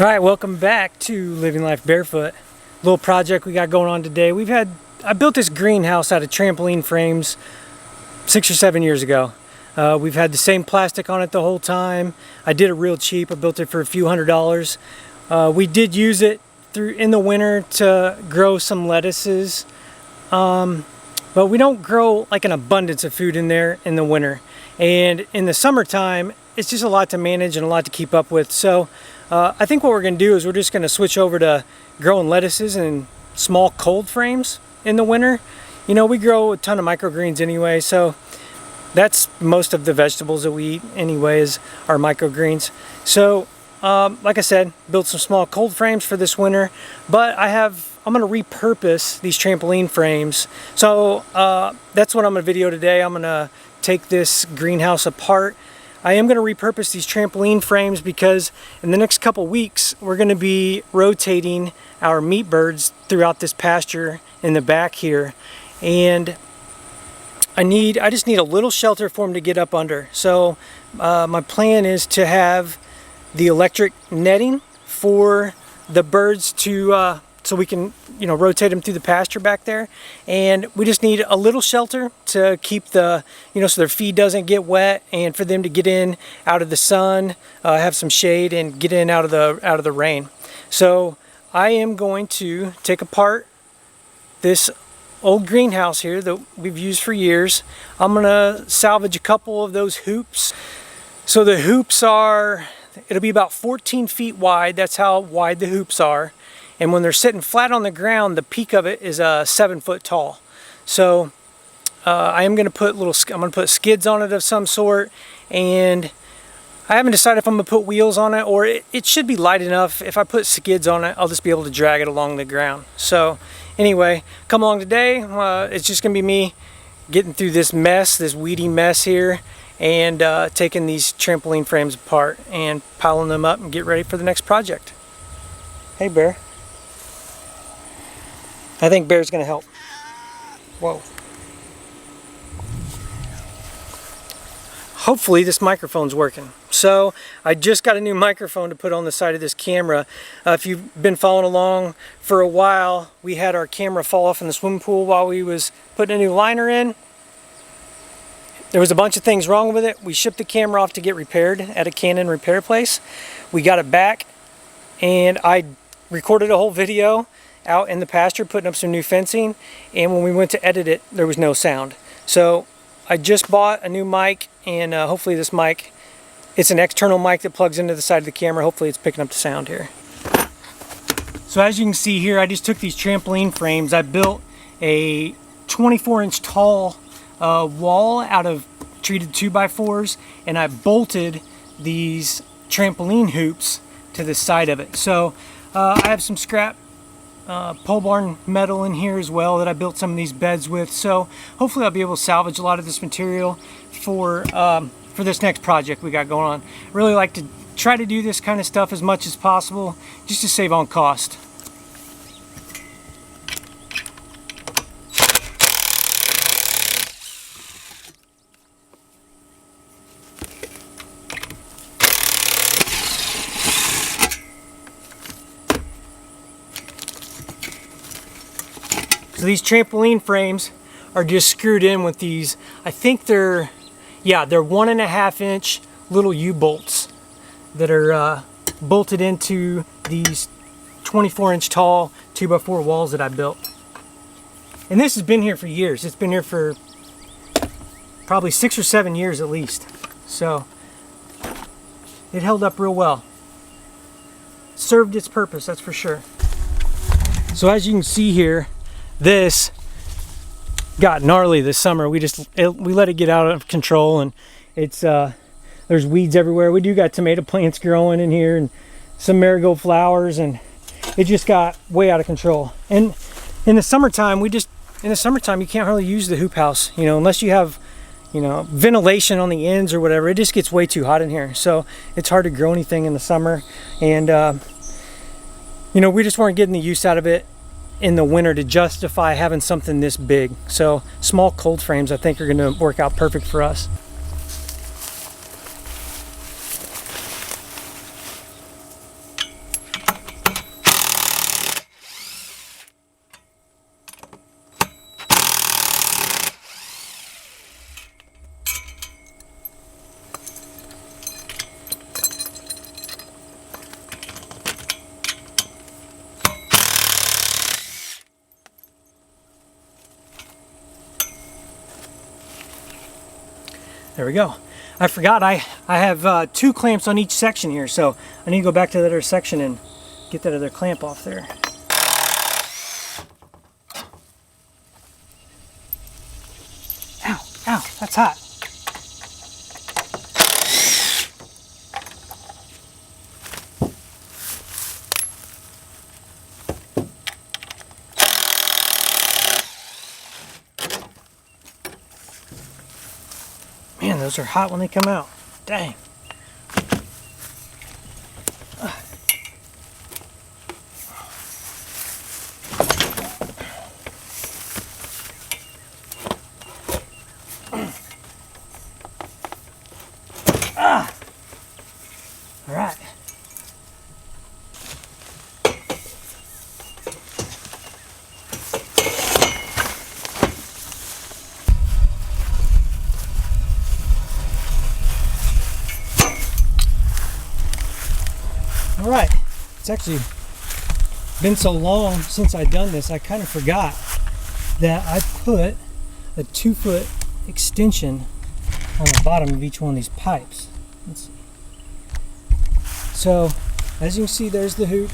All right, welcome back to Living Life Barefoot. Little project we got going on today. I built this greenhouse out of trampoline frames 6 or 7 years ago. We've had the same plastic on it the whole time. I did it real cheap. I built it for a few $100s. We did use it in the winter to grow some lettuces, but we don't grow like an abundance of food in there in the winter. And in the summertime, it's just a lot to manage and a lot to keep up with. So I think what we're going to do is we're just going to switch over to growing lettuces in small cold frames in the winter. You know, we grow a ton of microgreens anyway, so that's most of the vegetables that we eat anyways are microgreens. So like I said, built some small cold frames for this winter, but I'm going to repurpose these trampoline frames. So that's what I'm going to video today. I'm going to take this greenhouse apart. I am going to repurpose these trampoline frames because in the next couple weeks we're going to be rotating our meat birds throughout this pasture in the back here, and I just need a little shelter for them to get up under. So my plan is to have the electric netting for the birds to so we can, you know, rotate them through the pasture back there, and we just need a little shelter to keep the, you know, so their feed doesn't get wet, and for them to get in out of the sun, have some shade, and get in out of the rain. So I am going to take apart this old greenhouse here that we've used for years. I'm gonna salvage a couple of those hoops. So the hoops it'll be about 14 feet wide. That's how wide the hoops are. And when they're sitting flat on the ground, the peak of it is 7 foot tall. So I'm going to put skids on it of some sort, and I haven't decided if I'm going to put wheels on it, or it should be light enough. If I put skids on it, I'll just be able to drag it along the ground. So anyway, come along today. It's just going to be me getting through this weedy mess here, and taking these trampoline frames apart and piling them up and get ready for the next project. Hey, Bear. I think Bear's going to help. Whoa. Hopefully this microphone's working. So I just got a new microphone to put on the side of this camera. If you've been following along for a while, we had our camera fall off in the swimming pool while we was putting a new liner in. There was a bunch of things wrong with it. We shipped the camera off to get repaired at a Canon repair place. We got it back, and I recorded a whole video out in the pasture putting up some new fencing, and when we went to edit it, there was no sound. So I just bought a new mic, and hopefully this mic, it's an external mic that plugs into the side of the camera. Hopefully it's picking up the sound here. So as you can see here, I just took these trampoline frames. I built a 24-inch tall wall out of treated 2x4s, and I bolted these trampoline hoops to the side of it. So I have some scrap pole barn metal in here as well that I built some of these beds with. So hopefully I'll be able to salvage a lot of this material for this next project we got going on. I really like to try to do this kind of stuff as much as possible just to save on cost. So these trampoline frames are just screwed in with these, I think they're 1.5 inch little U-bolts that are bolted into these 24-inch tall 2x4 walls that I built. And this has been here for years. It's been here for probably 6 or 7 years at least. So it held up real well. Served its purpose, that's for sure. So as you can see here, this got gnarly this summer. We let it get out of control, and it's there's weeds everywhere. We do got tomato plants growing in here and some marigold flowers, and it just got way out of control. And in the summertime, you can't really use the hoop house, you know, unless you have, you know, ventilation on the ends or whatever. It just gets way too hot in here, so it's hard to grow anything in the summer. And you know, we just weren't getting the use out of it in the winter to justify having something this big. So small cold frames I think are going to work out perfect for us. There we go. I forgot I have 2 clamps on each section here, so I need to go back to that other section and get that other clamp off there. Ow, ow, that's hot. Man, those are hot when they come out. Dang. All right. All right, it's actually been so long since I've done this, I kind of forgot that I put a 2-foot extension on the bottom of each one of these pipes. Let's see. So, as you can see, there's the hoop.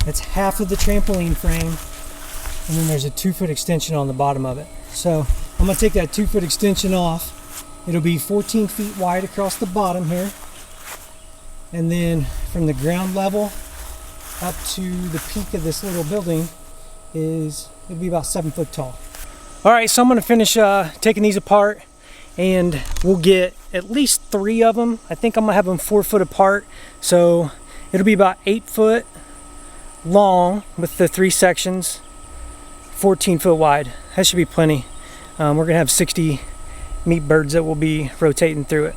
That's half of the trampoline frame, and then there's a 2-foot extension on the bottom of it. So, I'm going to take that 2-foot extension off. It'll be 14 feet wide across the bottom here. And then from the ground level up to the peak of this little building it'll be about 7 foot tall. All right, so I'm gonna finish taking these apart, and we'll get at least 3 of them. I think I'm gonna have them 4 foot apart. So it'll be about 8 foot long with the 3 sections, 14 foot wide. That should be plenty. We're gonna have 60 meat birds that will be rotating through it.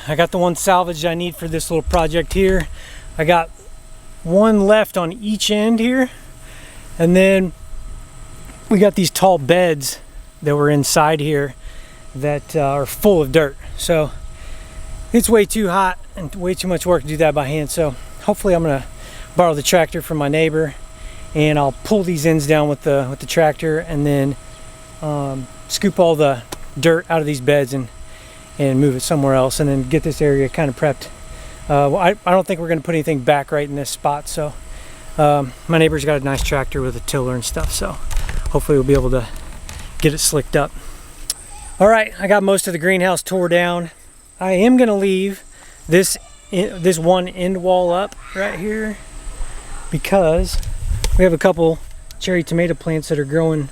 I got the one salvaged I need for this little project here. I got one left on each end here, and then we got these tall beds that were inside here that are full of dirt. So it's way too hot and way too much work to do that by hand. So hopefully I'm gonna borrow the tractor from my neighbor, and I'll pull these ends down with the tractor, and then scoop all the dirt out of these beds and move it somewhere else, and then get this area kind of prepped. I don't think we're going to put anything back right in this spot, so my neighbor's got a nice tractor with a tiller and stuff, so hopefully we'll be able to get it slicked up. All right, I got most of the greenhouse tore down. I am going to leave this one end wall up right here because we have a couple cherry tomato plants that are growing.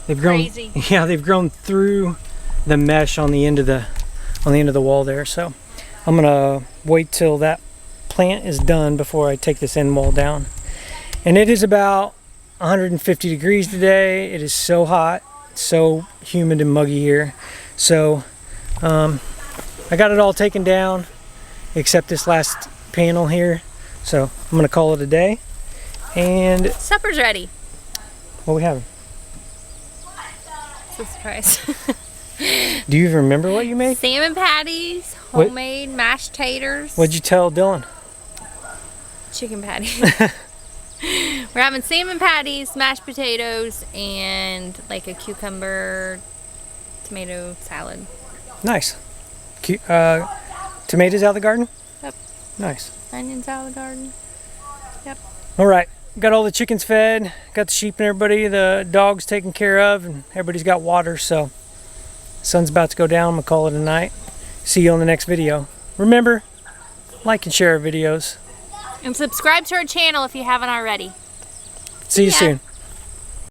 They've grown, crazy. Yeah, they've grown through the mesh on the end of the wall there. So I'm gonna wait till that plant is done before I take this end wall down. And it is about 150 degrees today. It is so hot, so humid and muggy here. So I got it all taken down except this last panel here. So I'm gonna call it a day. And supper's ready. What we having? It's a surprise. Do you even remember what you made? Salmon patties, homemade mashed taters. What'd you tell Dylan? Chicken patties. We're having salmon patties, mashed potatoes, and like a cucumber tomato salad. Nice. Tomatoes out of the garden? Yep. Nice. Onions out of the garden. Yep. All right. Got all the chickens fed, got the sheep and everybody, the dogs taken care of, and everybody's got water, so sun's about to go down. I'm gonna call it a night. See you on the next video. Remember, like and share our videos. And subscribe to our channel if you haven't already. See you soon.